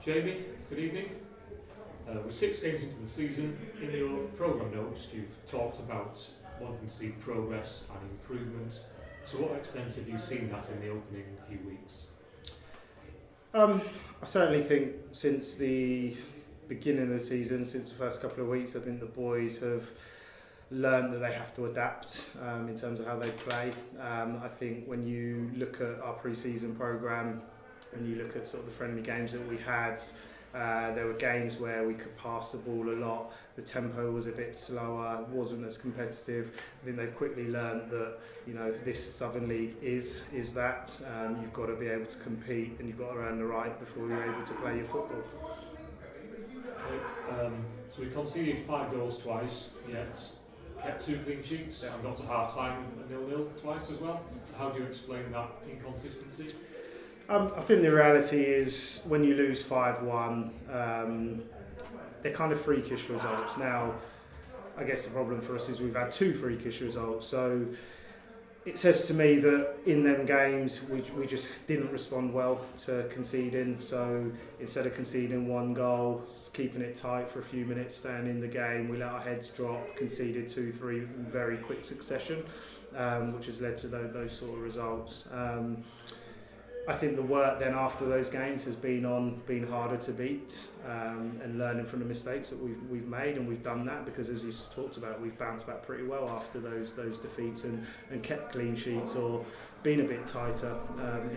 Jamie, good evening. With 6 games into the season, in your programme notes you've talked about wanting to see progress and improvement. To what extent have you seen that in the opening few weeks? I certainly think since the beginning of the season, since the first couple of weeks, I think the boys have learned that they have to adapt in terms of how they play. I think when you look at our pre-season programme and you look at sort of the friendly games that we had, there were games where we could pass the ball a lot, the tempo was a bit slower, wasn't as competitive. I think they've quickly learned that, you know, this Southern League is that. You've got to be able to compete and you've got to earn the right before you're able to play your football. So we conceded 5 goals twice, yet kept 2 clean sheets and got to half-time at 0-0 twice as well. How do you explain that inconsistency? I think the reality is when you lose 5-1, they're kind of freakish results. Now, I guess the problem for us is we've had 2 freakish results. So it says to me that in them games, we just didn't respond well to conceding. So instead of conceding 1 goal, keeping it tight for a few minutes, staying in the game, we let our heads drop, conceded 2-3 in very quick succession, which has led to those sort of results. I think the work then after those games has been on being harder to beat and learning from the mistakes that we've made, and we've done that because, as you talked about, we've bounced back pretty well after those defeats and kept clean sheets or been a bit tighter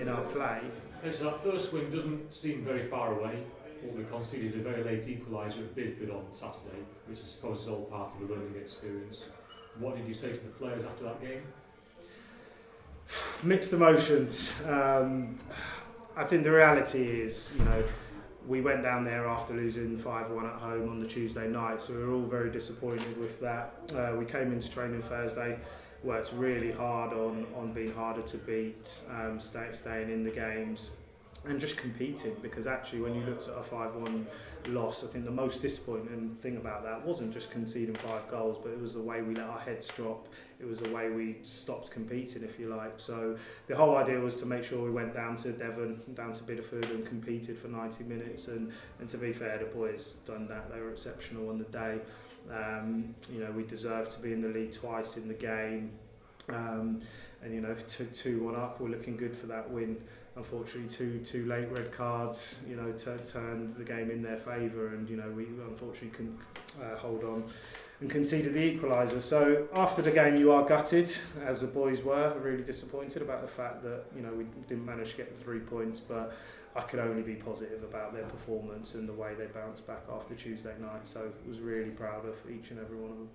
in our play. Okay, so that first win doesn't seem very far away. Well, we conceded a very late equaliser at Bidford on Saturday, which I suppose is all part of the learning experience. What did you say to the players after that game? Mixed emotions. I think the reality is, you know, we went down there after losing 5-1 at home on the Tuesday night, so we were all very disappointed with that. We came into training Thursday, worked really hard on being harder to beat, staying in the games and just competing, because actually when you looked at a 5-1 loss, I think the most disappointing thing about that wasn't just conceding 5 goals, but it was the way we let our heads drop. It was the way we stopped competing, if you like. So the whole idea was to make sure we went down to Devon, down to Bidford and competed for 90 minutes. And to be fair, the boys done that. They were exceptional on the day. You know, we deserved to be in the league twice in the game. And, you know, 2-1 up, we're looking good for that win. Unfortunately, two late red cards, you know, turned the game in their favour, and, you know, we unfortunately couldn't hold on and conceded the equaliser. So after the game, you are gutted, as the boys were, really disappointed about the fact that, you know, we didn't manage to get the 3 points, but I could only be positive about their performance and the way they bounced back after Tuesday night. So I was really proud of each and every one of them.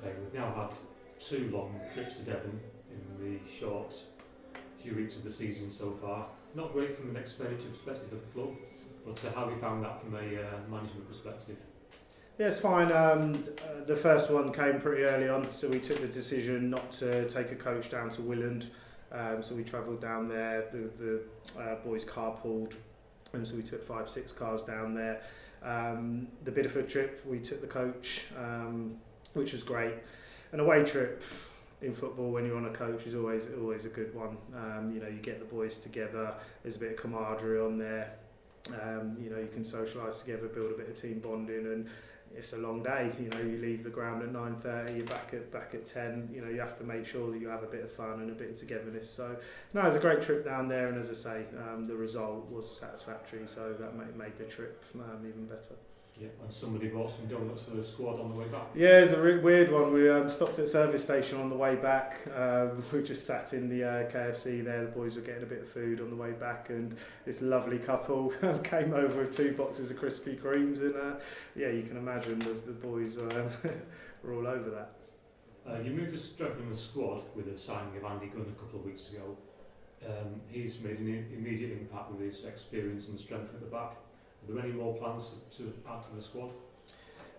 Okay, we've now had 2 long trips to Devon in the short few weeks of the season so far. Not great from an expenditure perspective of the club, but how have you found that from a management perspective? Yeah, it's fine. The first one came pretty early on, so we took the decision not to take a coach down to Willand. So we travelled down there, the boys carpooled, and so we took 5-6 cars down there. The Bidford trip, we took the coach, which was great. An away trip in football when you're on a coach is always a good one. You know, you get the boys together, there's a bit of camaraderie on there. You know, you can socialise together, build a bit of team bonding, and it's a long day. You know, you leave the ground at 9:30, you're back at 10. You know, you have to make sure that you have a bit of fun and a bit of togetherness. So no, it was a great trip down there, and as I say, the result was satisfactory, so that made the trip even better. Yeah, and somebody bought some donuts for the squad on the way back. Yeah, it's a weird one. We stopped at a service station on the way back. We just sat in the KFC there. The boys were getting a bit of food on the way back, and this lovely couple came over with 2 boxes of Krispy Kremes, and yeah, you can imagine the boys were all over that. You moved to strengthen the squad with the signing of Andy Gunn a couple of weeks ago. He's made an immediate impact with his experience and strength at the back. Are there any more plans to add to the squad?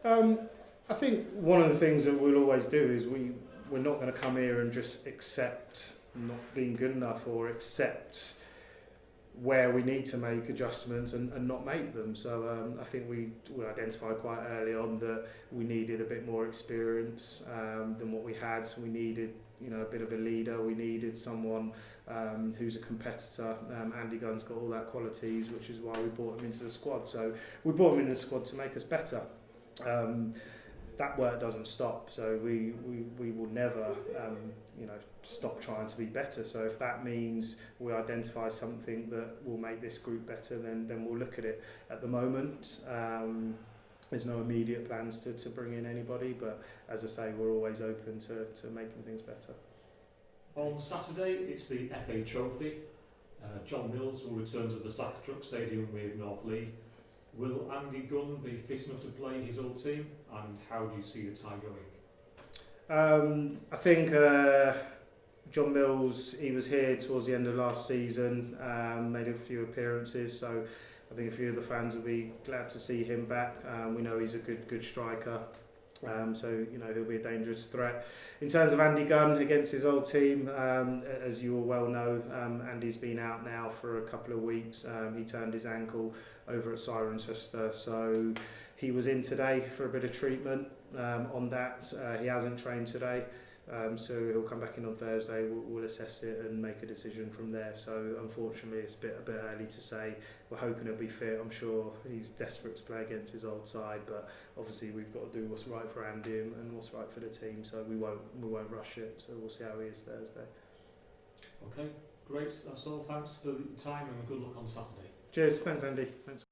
I think one of the things that we'll always do is we're not going to come here and just accept not being good enough or accept where we need to make adjustments and not make them. So I think we identified quite early on that we needed a bit more experience than what we had. We needed a bit of a leader. We needed someone who's a competitor. Andy Gunn's got all that qualities, which is why we brought him into the squad. So we brought him into the squad to make us better. That work doesn't stop, so we will never stop trying to be better. So if that means we identify something that will make this group better, then we'll look at it. At the moment, there's no immediate plans to bring in anybody, but as I say, we're always open to making things better. On Saturday, it's the FA Trophy. John Mills will return to the Stacker Truck Stadium with North Leigh. Will Andy Gunn be fit enough to play his old team, and how do you see the tie going? I think John Mills, he was here towards the end of last season, made a few appearances, so I think a few of the fans will be glad to see him back. We know he's a good striker, so he'll be a dangerous threat. In terms of Andy Gunn against his old team, as you all well know, Andy's been out now for a couple of weeks. He turned his ankle over at Cirencester, so he was in today for a bit of treatment on that. He hasn't trained today. So he'll come back in on Thursday. We'll assess it and make a decision from there. So unfortunately, it's a bit early to say. We're hoping he'll be fit. I'm sure he's desperate to play against his old side, but obviously we've got to do what's right for Andy and what's right for the team. So we won't rush it. So we'll see how he is Thursday. Okay, great. That's all. Thanks for the time and good luck on Saturday. Cheers. Thanks, Andy. Thanks.